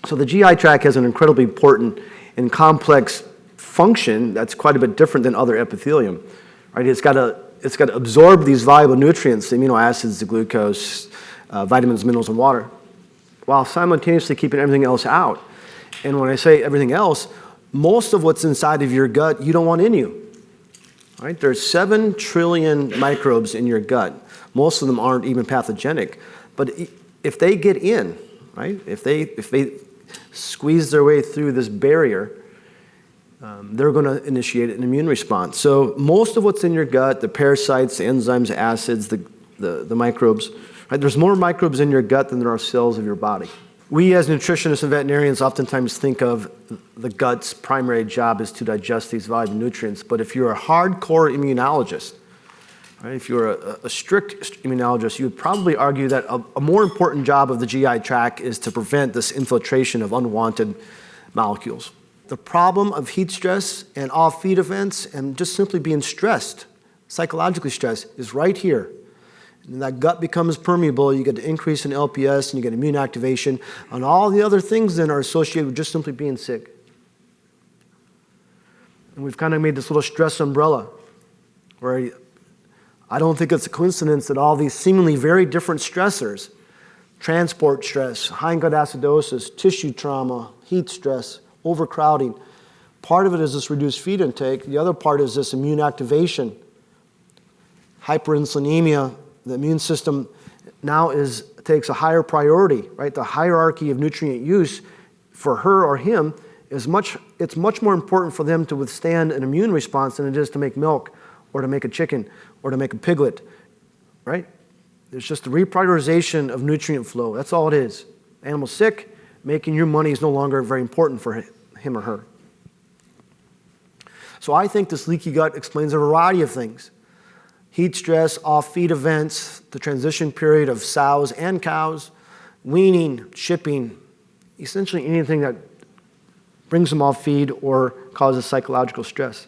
So the GI tract has an incredibly important and complex function that's quite a bit different than other epithelium. Right? It's got to absorb these valuable nutrients, the amino acids, the glucose, vitamins, minerals, and water, while simultaneously keeping everything else out. And when I say everything else, most of what's inside of your gut you don't want in you. Right? There's 7 trillion microbes in your gut. Most of them aren't even pathogenic. But if they get in, right? If they squeeze their way through this barrier, they're going to initiate an immune response. So most of what's in your gut, the parasites, the enzymes, the acids, the microbes, right? There's more microbes in your gut than there are cells of your body. We as nutritionists and veterinarians oftentimes think of the gut's primary job is to digest these valuable nutrients. But if you're a hardcore immunologist, right, if you're a strict immunologist, you would probably argue that a more important job of the GI tract is to prevent this infiltration of unwanted molecules. The problem of heat stress and off-feed events and just simply being stressed, psychologically stressed, is right here. And that gut becomes permeable, you get the increase in LPS, and you get immune activation, and all the other things then are associated with just simply being sick. And we've kind of made this little stress umbrella, where I don't think it's a coincidence that all these seemingly very different stressors, transport stress, high gut acidosis, tissue trauma, heat stress, overcrowding, part of it is this reduced feed intake, the other part is this immune activation, hyperinsulinemia. The immune system now takes a higher priority, right? The hierarchy of nutrient use for her or him it's much more important for them to withstand an immune response than it is to make milk or to make a chicken or to make a piglet, right? It's just a reprioritization of nutrient flow. That's all it is. Animal sick, making your money is no longer very important for him or her. So I think this leaky gut explains a variety of things. Heat stress, off-feed events, the transition period of sows and cows, weaning, shipping, essentially anything that brings them off feed or causes psychological stress.